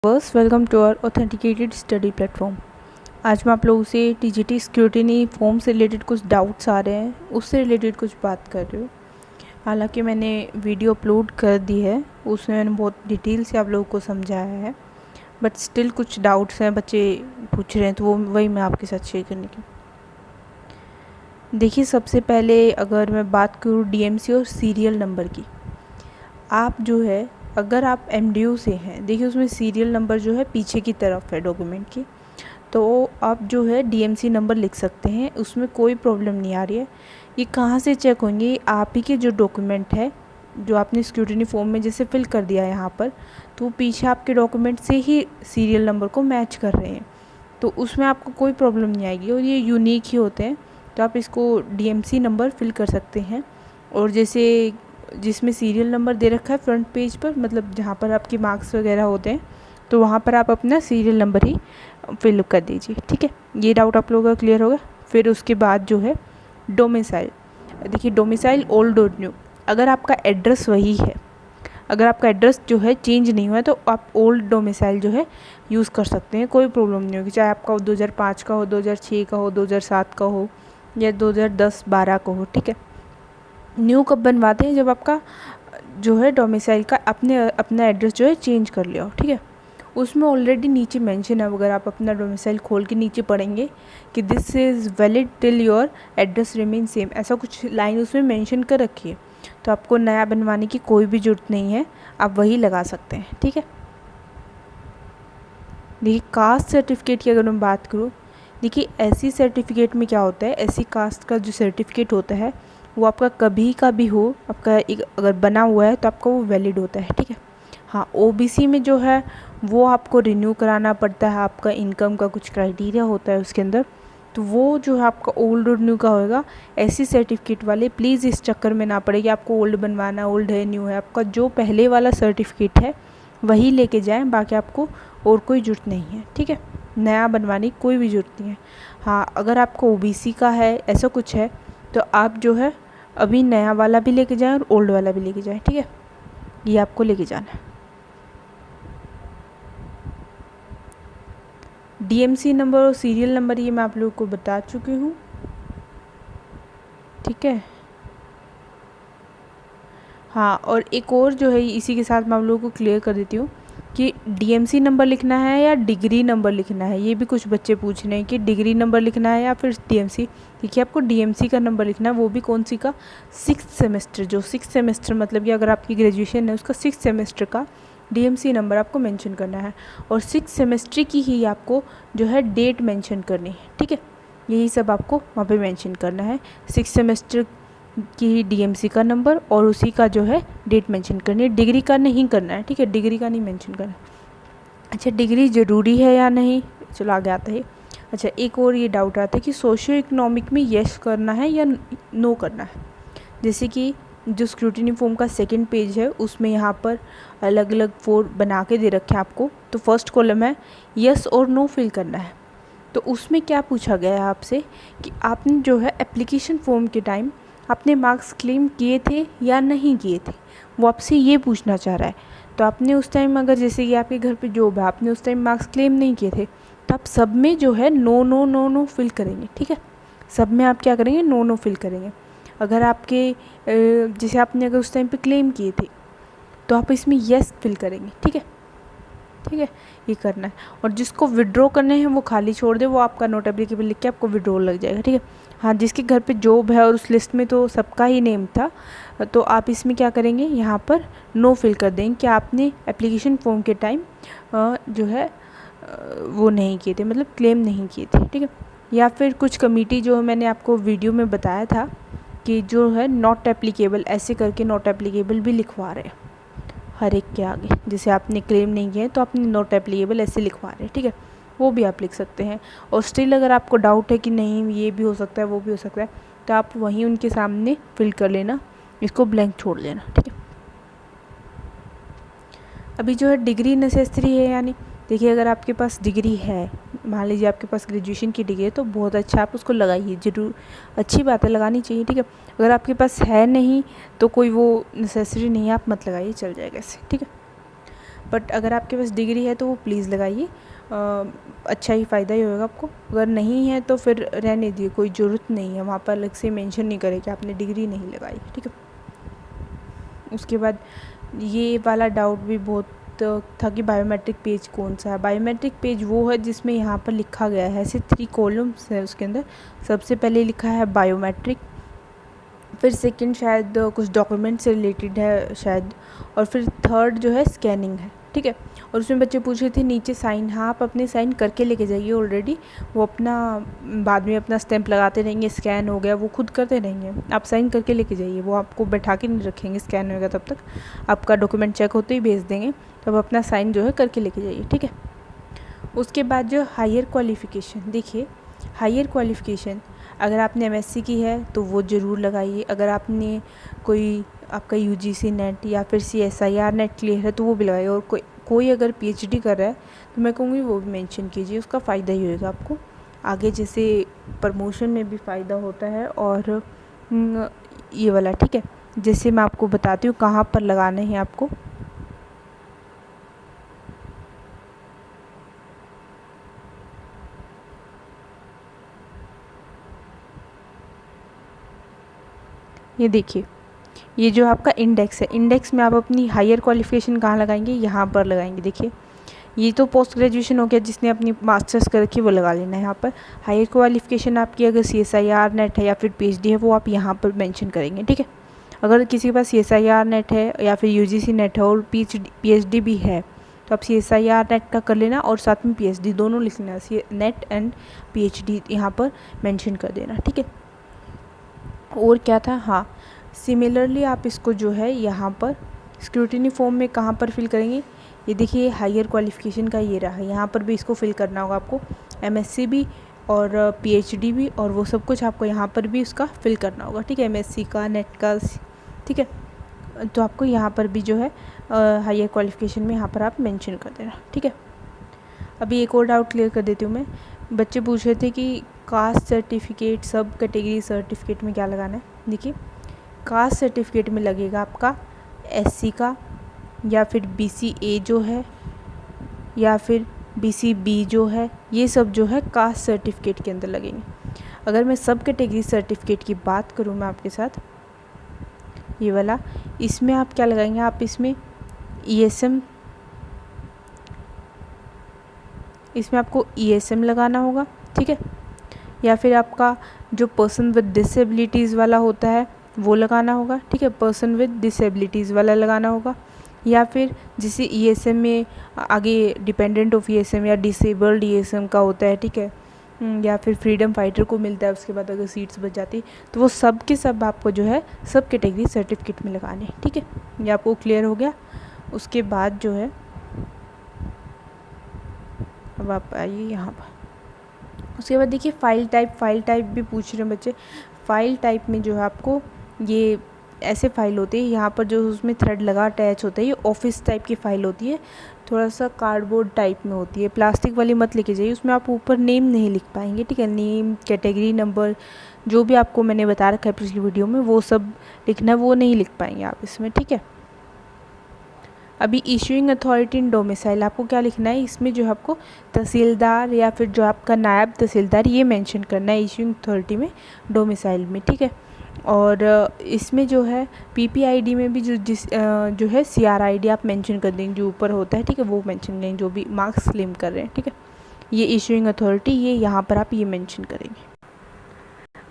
First welcome to our authenticated study platform. आज मैं आप लोगों से टीजीटी स्क्रूटिनी फॉर्म से रिलेटेड कुछ डाउट्स आ रहे हैं, उससे रिलेटेड कुछ बात कर रही हूँ। हालांकि मैंने वीडियो अपलोड कर दी है, उसमें मैंने बहुत डिटेल से आप लोगों को समझाया है, बट स्टिल कुछ डाउट्स हैं, बच्चे पूछ रहे हैं, तो वो वही मैं आपके साथ शेयर करने की। देखिए, सबसे पहले अगर मैं बात करूँ डीएमसी और सीरियल नंबर की, आप जो है अगर आप एमडीयू से हैं, देखिए उसमें सीरियल नंबर जो है पीछे की तरफ है डॉक्यूमेंट की, तो आप जो है डीएमसी नंबर लिख सकते हैं, उसमें कोई प्रॉब्लम नहीं आ रही है। ये कहाँ से चेक होंगे? आप ही के जो डॉक्यूमेंट है, जो आपने स्क्रूटिनी फॉर्म में जैसे फिल कर दिया है यहाँ पर, तो पीछे आपके डॉक्यूमेंट से ही सीरियल नंबर को मैच कर रहे हैं, तो उसमें आपको कोई प्रॉब्लम नहीं आएगी और ये यूनिक ही होते हैं, तो आप इसको डीएमसी नंबर फिल कर सकते हैं। और जैसे जिसमें सीरियल नंबर दे रखा है फ्रंट पेज पर, मतलब जहाँ पर आपके मार्क्स वगैरह होते हैं, तो वहाँ पर आप अपना सीरियल नंबर ही फिल कर दीजिए। ठीक है, ये डाउट आप लोगों का क्लियर होगा। फिर उसके बाद जो है डोमिसाइल, देखिए डोमिसाइल ओल्ड और न्यू, अगर आपका एड्रेस वही है, अगर आपका एड्रेस जो है चेंज नहीं हुआ है, तो आप ओल्ड डोमिसाइल जो है यूज़ कर सकते हैं, कोई प्रॉब्लम नहीं होगी। चाहे आपका 2005 का हो, 2006 का हो, 2007 का हो, या 2010-12 का हो। ठीक है, न्यू कब बनवाते हैं? जब आपका जो है डोमिसाइल का अपना एड्रेस जो है चेंज कर लिया हो। ठीक है, उसमें ऑलरेडी नीचे मेंशन है, अगर आप अपना डोमिसाइल खोल के नीचे पढ़ेंगे कि this is valid till your address remain same, ऐसा कुछ लाइन उसमें मेंशन कर रखी है, तो आपको नया बनवाने की कोई भी ज़रूरत नहीं है, आप वही लगा सकते हैं। ठीक है, देखिए कास्ट सर्टिफिकेट की अगर मैं बात करूँ, देखिए एससी सर्टिफिकेट में क्या होता है, एससी कास्ट का जो सर्टिफिकेट होता है वो आपका कभी का भी हो, आपका एक अगर बना हुआ है तो आपका वो वैलिड होता है। ठीक है, हाँ ओबीसी में जो है वो आपको रिन्यू कराना पड़ता है, आपका इनकम का कुछ क्राइटेरिया होता है उसके अंदर, तो वो जो है आपका ओल्ड और न्यू का होएगा। एससी सर्टिफिकेट वाले प्लीज़ इस चक्कर में ना पड़े कि आपको ओल्ड बनवाना, ओल्ड है न्यू है, आपका जो पहले वाला सर्टिफिकेट है वही लेके जाएं, बाकी आपको और कोई ज़रूरत नहीं है। ठीक है, नया बनवाने की कोई भी ज़रूरत नहीं है। हाँ अगर आपको ओबीसी का है, ऐसा कुछ है, तो आप जो है अभी नया वाला भी लेके जाएं और ओल्ड वाला भी लेके जाएं। ठीक है, ये आपको लेके जाना है। डीएमसी नंबर और सीरियल नंबर ये मैं आप लोगों को बता चुकी हूँ। ठीक है, हाँ और एक और जो है इसी के साथ मैं आप लोगों को क्लियर कर देती हूँ कि डीएमसी नंबर लिखना है या डिग्री नंबर लिखना है, ये भी कुछ बच्चे पूछ रहे हैं कि डिग्री नंबर लिखना है या फिर डीएमसी। देखिए आपको डीएमसी का नंबर लिखना है, वो भी कौन सी का? 6th सेमेस्टर, जो 6th सेमेस्टर मतलब कि अगर आपकी ग्रेजुएशन है उसका 6th सेमेस्टर का डीएमसी नंबर आपको मेंशन करना है, और 6th सेमेस्टर की ही आपको जो है डेट मेंशन करनी है। ठीक है, यही सब आपको वहाँ पे मेंशन करना है, 6th सेमेस्टर की डीएमसी का नंबर और उसी का जो है डेट मेंशन करनी है, डिग्री का नहीं करना है। ठीक है, डिग्री का नहीं मेंशन करना। अच्छा, डिग्री ज़रूरी है या नहीं, चलो आगे आता है। अच्छा, एक और ये डाउट आता है कि सोशियो इकोनॉमिक में यस करना है या नो करना है। जैसे कि जो स्क्रूटिनी फॉर्म का सेकंड पेज है उसमें यहाँ पर अलग अलग 4 बना के दे रखे हैं आपको, तो फर्स्ट कॉलम है यस और नो फिल करना है। तो उसमें क्या पूछा गया है आपसे कि आपने जो है एप्लीकेशन फॉर्म के टाइम आपने मार्क्स क्लेम किए थे या नहीं किए थे, वो आपसे ये पूछना चाह रहा है। तो आपने उस टाइम अगर जैसे कि आपके घर पे जॉब है, आपने उस टाइम मार्क्स क्लेम नहीं किए थे, तो आप सब में जो है no no no no fill करेंगे। ठीक है, सब में आप क्या करेंगे? नो नो फिल करेंगे। अगर आपके जैसे आपने अगर उस टाइम पे क्लेम किए थे तो आप इसमें येस फिल करेंगे। ठीक है, ठीक है, ये करना है। और जिसको विड्रॉ करने हैं वो खाली छोड़ दे, वो आपका नॉट एप्लीकेबल लिख के आपको विड्रॉ लग जाएगा। ठीक है, हाँ जिसके घर पे जॉब है और उस लिस्ट में तो सबका ही नेम था, तो आप इसमें क्या करेंगे, यहाँ पर नो फिल कर देंगे कि आपने एप्लीकेशन फॉर्म के टाइम जो है वो नहीं किए थे, मतलब क्लेम नहीं किए थे। ठीक है, या फिर कुछ कमेटी जो मैंने आपको वीडियो में बताया था कि जो है नॉट एप्लीकेबल ऐसे करके नॉट एप्लीकेबल भी लिखवा रहे हैं हर एक के आगे, जैसे आपने क्लेम नहीं किया है तो आपने नॉट एप्लीकेबल ऐसे लिखवा रहे हैं। ठीक है, वो भी आप लिख सकते हैं। और स्टिल अगर आपको डाउट है कि नहीं ये भी हो सकता है वो भी हो सकता है, तो आप वहीं उनके सामने फिल कर लेना, इसको ब्लैंक छोड़ लेना। ठीक है, अभी जो है डिग्री नेसेसरी है, यानी देखिए अगर आपके पास डिग्री है, मान लीजिए आपके पास ग्रेजुएशन की डिग्री है, तो बहुत अच्छा, आप उसको लगाइए, जरूर अच्छी बात है, लगानी चाहिए। ठीक है, अगर आपके पास है नहीं तो कोई वो नेसेसरी नहीं है, आप मत लगाइए, चल जाएगा ऐसे। ठीक है, बट अगर आपके पास डिग्री है तो वो प्लीज़ लगाइए, अच्छा ही फ़ायदा ही होगा आपको। अगर नहीं है तो फिर रहने दीजिए, कोई ज़रूरत नहीं है, वहाँ पर अलग से मेंशन नहीं करे कि आपने डिग्री नहीं लगाई, ठीक है। उसके बाद ये वाला डाउट भी बहुत था कि बायोमेट्रिक पेज कौन सा है। बायोमेट्रिक पेज वो है जिसमें यहाँ पर लिखा गया है, ऐसे 3 कॉलम्स है उसके अंदर। सबसे पहले लिखा है बायोमेट्रिक, फिर सेकंड शायद कुछ डॉक्यूमेंट से रिलेटेड है शायद, और फिर थर्ड जो है स्कैनिंग है, ठीक है। और उसमें बच्चे पूछ रहे थे नीचे साइन, हाँ आप अपने साइन करके लेके जाइए, ऑलरेडी वो अपना बाद में अपना स्टैंप लगाते रहेंगे, स्कैन हो गया वो खुद करते रहेंगे, आप साइन करके लेके जाइए, वो आपको बैठा के नहीं रखेंगे, स्कैन होगा तब तक आपका डॉक्यूमेंट चेक होते ही भेज देंगे, तब अपना साइन जो है करके लेके जाइए, ठीक है। उसके बाद जो हायर क्वालिफ़िकेशन, देखिए हायर क्वालिफ़िकेशन अगर आपने एमएससी की है तो वो ज़रूर लगाइए। अगर आपने कोई आपका यूजीसी नेट या फिर सीएसआईआर नेट क्लियर है तो वो भी लगाइए। और कोई अगर पीएचडी कर रहा है तो मैं कहूँगी वो भी मेंशन कीजिए, उसका फ़ायदा ही होगा आपको आगे, जैसे प्रमोशन में भी फ़ायदा होता है और ये वाला, ठीक है। जैसे मैं आपको बताती हूँ कहाँ पर लगाना है आपको। ये देखिए, ये जो आपका इंडेक्स है, इंडेक्स में आप अपनी हायर क्वालिफ़िकेशन कहाँ लगाएंगे, यहाँ पर लगाएंगे। देखिए ये तो पोस्ट ग्रेजुएशन हो गया, जिसने अपनी मास्टर्स कर रखी है वो लगा लेना है यहाँ पर। हायर क्वालिफ़िकेशन आपकी अगर सीएसआईआर नेट है या फिर पीएचडी है वो आप यहाँ पर मेंशन करेंगे, ठीक है। अगर किसी के पास सीएसआईआर नेट है या फिर यूजीसी नेट है और पीएचडी भी है तो आप सीएसआईआर नेट का कर लेना और साथ में पीएचडी दोनों लिख लेना, नेट एंड पीएचडी यहाँ पर मेंशन कर देना, ठीक है। और क्या था, हाँ सिमिलरली आप इसको जो है यहाँ पर स्क्रूटिनी फॉर्म में कहाँ पर फिल करेंगे, ये देखिए हायर क्वालिफ़िकेशन का ये रहा है, यहाँ पर भी इसको फिल करना होगा आपको, एमएससी भी और पीएचडी भी, और वो सब कुछ आपको यहाँ पर भी उसका फिल करना होगा, ठीक है। एमएससी का, नेट का, ठीक है। तो आपको यहाँ पर भी जो है हायर क्वालिफ़िकेशन में यहाँ पर आप मेंशन कर देना, ठीक है। अभी एक और डाउट क्लियर कर देती हूँ मैं। बच्चे पूछ रहे थे कि कास्ट सर्टिफिकेट, सब कैटेगरी सर्टिफिकेट में क्या लगाना है। देखिए कास्ट सर्टिफिकेट में लगेगा आपका एससी का, या फिर बीसीए जो है, या फिर बीसीबी जो है, ये सब जो है कास्ट सर्टिफिकेट के अंदर लगेंगे। अगर मैं सब कैटेगरी सर्टिफिकेट की बात करूँ मैं आपके साथ, ये वाला, इसमें आप क्या लगाएंगे, आप इसमें ईएसएम, इसमें आपको ईएसएम लगाना होगा, ठीक है। या फिर आपका जो पर्सन विद डिसेबिलिटीज़ वाला होता है वो लगाना होगा, ठीक है, पर्सन विद डिसेबिलिटीज़ वाला लगाना होगा। या फिर जिसे ईएसएम में आगे डिपेंडेंट ऑफ ईएसएम या डिसेबल्ड ईएसएम का होता है, ठीक है, या फिर फ्रीडम फाइटर को मिलता है उसके बाद अगर सीट्स बच जाती तो वो सब के सब आपको जो है सब कैटेगरी सर्टिफिकेट में लगाने हैं, ठीक है। ये आपको क्लियर हो गया। उसके बाद जो है अब आप आइए यहाँ पर। उसके बाद देखिए फाइल टाइप भी पूछ रहे हैं बच्चे। फाइल टाइप में जो है आपको ये ऐसे फाइल होती है, यहाँ पर जो उसमें थ्रेड लगा अटैच होता है, ये ऑफिस टाइप की फ़ाइल होती है, थोड़ा सा कार्डबोर्ड टाइप में होती है, प्लास्टिक वाली मत लेके जाइए, उसमें आप ऊपर नेम नहीं लिख पाएंगे, ठीक है। नेम, कैटेगरी नंबर, जो भी आपको मैंने बता रखा है पिछली वीडियो में वो सब लिखना है, वो नहीं लिख पाएंगे आप इसमें, ठीक है। अभी इशूइंग अथॉरिटी इन डोमिसाइल आपको क्या लिखना है, इसमें जो है आपको तहसीलदार या फिर जो आपका नायब तहसीलदार ये मेंशन करना है इशूइंग अथॉरिटी में, डोमिसाइल में, ठीक है। और इसमें जो है पीपीआईडी में भी जो है सीआरआईडी आप मेंशन कर देंगे, जो ऊपर होता है, ठीक है, वो मेंशन करेंगे जो भी मार्क्स क्लेम कर रहे हैं, ठीक है। ये इशूइंग अथॉरिटी ये यहाँ पर आप ये मेंशन करेंगे।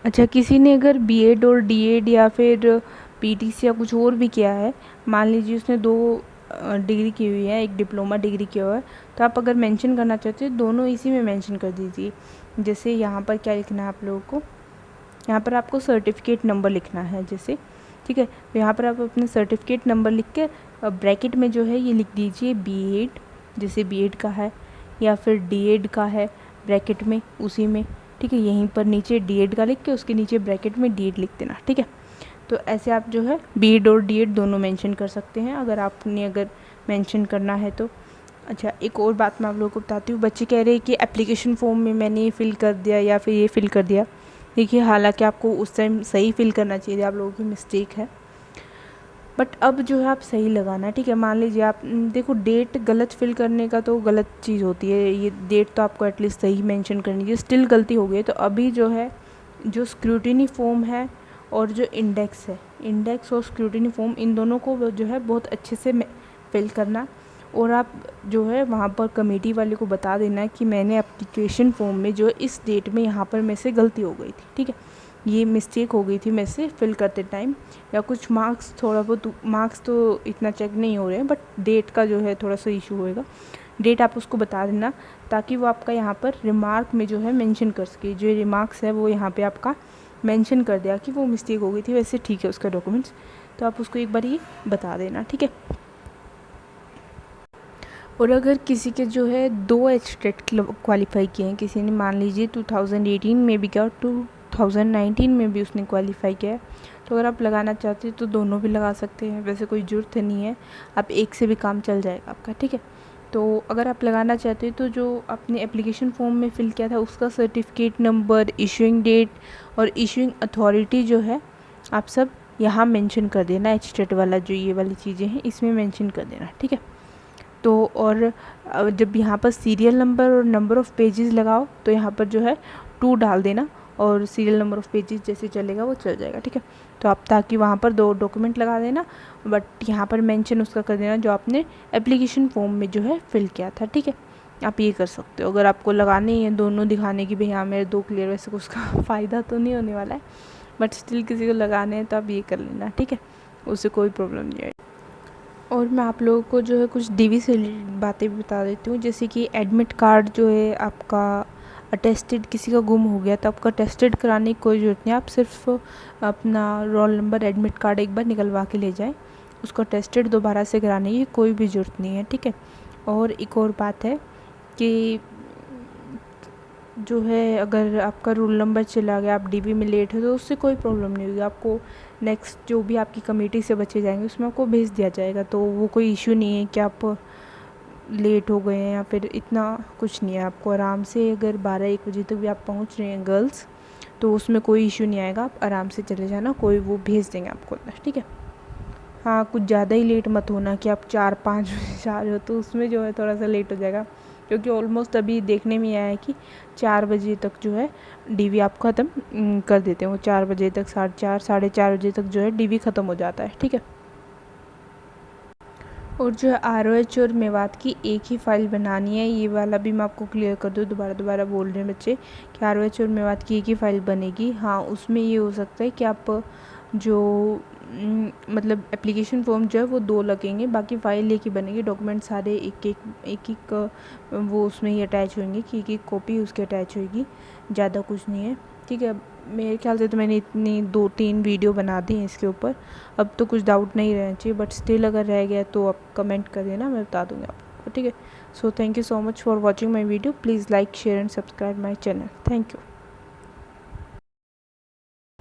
अच्छा, किसी ने अगर बीएड और डीएड या फिर पीटीसी या कुछ और भी किया है, मान लीजिए उसने 2 डिग्री की हुई है, एक डिप्लोमा डिग्री किया हुआ है, तो आप अगर मेंशन करना चाहते हो दोनों इसी में मेंशन कर दीजिए। जैसे यहाँ पर क्या लिखना है आप लोगों को, यहाँ पर आपको सर्टिफिकेट नंबर लिखना है जैसे, ठीक है। तो यहाँ पर आप अपने सर्टिफिकेट नंबर लिख के ब्रैकेट में जो है ये लिख दीजिए बीएड, जैसे बीएड का है, या फिर डीएड का है ब्रैकेट में उसी में, ठीक है। यहीं पर नीचे डीएड का लिख के उसके नीचे ब्रैकेट में डीएड लिख देना, ठीक है। तो ऐसे आप जो है बीएड और डीएड दोनों मेंशन कर सकते हैं अगर मेंशन करना है तो। अच्छा, एक और बात मैं आप लोगों को बताती हूँ। बच्चे कह रहे हैं कि एप्लीकेशन फॉर्म में मैंने ये फ़िल कर दिया या फिर ये फ़िल कर दिया। देखिए हालांकि आपको उस टाइम सही फ़िल करना चाहिए, आप लोगों की मिस्टेक है। बट अब जो है आप सही लगाना, ठीक है। मान लीजिए आप देखो, डेट गलत फिल करने का तो गलत चीज़ होती है, ये डेट तो आपको एटलीस्ट सही मेंशन करनी चाहिए, स्टिल गलती हो गई तो अभी जो है जो स्क्रूटिनी फॉर्म है और जो इंडेक्स है, इंडेक्स और स्क्रूटिनी फॉर्म, इन दोनों को जो है बहुत अच्छे से फिल करना। और आप जो है वहाँ पर कमेटी वाले को बता देना कि मैंने एप्लीकेशन फॉर्म में जो इस डेट में यहाँ पर मेरे से गलती हो गई थी, ठीक है, ये मिस्टेक हो गई थी मेरे से फिल करते टाइम, या कुछ मार्क्स थोड़ा बहुत, मार्क्स तो इतना चेक नहीं हो रहे हैं बट डेट का जो है थोड़ा सा इशू होएगा, डेट आप उसको बता देना ताकि वो आपका यहाँ पर रिमार्क में जो है मेंशन कर सके, जो रिमार्क्स है वो यहाँ पे आपका मेंशन कर दिया कि वो मिस्टेक हो गई थी, वैसे ठीक है उसका डॉक्यूमेंट्स, तो आप उसको एक बार ये बता देना, ठीक है। और अगर किसी के जो है 2 एचटेट क्वालिफाई किए हैं, किसी ने मान लीजिए 2018 में भी किया और 2019 में भी उसने क्वालिफाई किया है, तो अगर आप लगाना चाहते हैं तो दोनों भी लगा सकते हैं, वैसे कोई ज़रूरत नहीं है, आप एक से भी काम चल जाएगा आपका, ठीक है। तो अगर आप लगाना चाहते हैं तो जो आपने एप्लीकेशन फॉर्म में फ़िल किया था उसका सर्टिफिकेट नंबर, इशूइंग डेट और इशूइंग अथॉरिटी जो है आप सब यहाँ मेंशन कर देना, एचटेट वाला जो ये वाली चीज़ें हैं इसमें मेंशन कर देना, ठीक है। तो और जब यहाँ पर सीरियल नंबर और नंबर ऑफ़ पेजेस लगाओ तो यहाँ पर जो है 2 डाल देना और सीरियल नंबर ऑफ़ पेजेस जैसे चलेगा वो चल जाएगा, ठीक है। तो आप ताकि वहाँ पर 2 डॉक्यूमेंट लगा देना, बट यहाँ पर मेंशन उसका कर देना जो आपने एप्लीकेशन फॉर्म में जो है फिल किया था, ठीक है। आप ये कर सकते हो अगर आपको लगाने ही है दोनों, दिखाने की भाई हाँ मेरे 2 क्लियर, वैसे उसका फ़ायदा तो नहीं होने वाला है बट स्टिल किसी को लगाने हैं तो आप ये कर लेना, ठीक है, उससे कोई प्रॉब्लम नहीं है। और मैं आप लोगों को जो है कुछ डीवी से रिलेटेड बातें भी बता देती हूँ, जैसे कि एडमिट कार्ड जो है आपका अटेस्टेड किसी का गुम हो गया तो आपका टेस्टेड कराने की कोई ज़रूरत नहीं, आप सिर्फ अपना रोल नंबर एडमिट कार्ड एक बार निकलवा के ले जाएं, उसको टेस्टेड दोबारा से कराने की कोई भी ज़रूरत नहीं है, ठीक है। और एक और बात है कि जो है अगर आपका रोल नंबर चला गया, आप डीवी में लेट हो तो उससे कोई प्रॉब्लम नहीं होगी, आपको नेक्स्ट जो भी आपकी कमेटी से बचे जाएंगे उसमें आपको भेज दिया जाएगा, तो वो कोई इशू नहीं है कि आप लेट हो गए हैं या फिर इतना कुछ नहीं है, आपको आराम से अगर 12-1 बजे तक भी आप पहुंच रहे हैं गर्ल्स तो उसमें कोई इशू नहीं आएगा, आप आराम से चले जाना, कोई वो भेज देंगे आपको अंदर, ठीक है। हाँ, कुछ ज़्यादा ही लेट मत होना कि आप 4-5 बजे जा रहे हो तो उसमें जो है थोड़ा सा लेट हो जाएगा, क्योंकि ऑलमोस्ट अभी देखने में आया है कि 4 बजे तक जो है डीवी आप ख़त्म कर देते हैं, वो 4 बजे तक, 4:30 4:30 बजे तक जो है डीवी ख़त्म हो जाता है, ठीक है। और जो है ROH और मेवात की एक ही फ़ाइल बनानी है, ये वाला भी मैं आपको क्लियर कर दूँ, दोबारा बोल रहे हैं बच्चे कि ROH और मेवात की एक ही फ़ाइल बनेगी। हाँ, उसमें ये हो सकता है कि आप जो मतलब एप्लीकेशन फॉर्म जो है वो 2 लगेंगे, बाकी फ़ाइल एक ही बनेगी, डॉक्यूमेंट सारे एक वो उसमें ही अटैच होंगे कि एक कॉपी उसके अटैच होगी, ज़्यादा कुछ नहीं है, ठीक है। मेरे ख्याल से तो मैंने इतनी 2-3 वीडियो बना दी हैं इसके ऊपर, अब तो कुछ डाउट नहीं रहना चाहिए, बट स्टिल अगर रह गया तो आप कमेंट कर देना, मैं बता दूँगी आपको, ठीक है। So thank you so much for watching my video, please like share and subscribe my channel, thank you.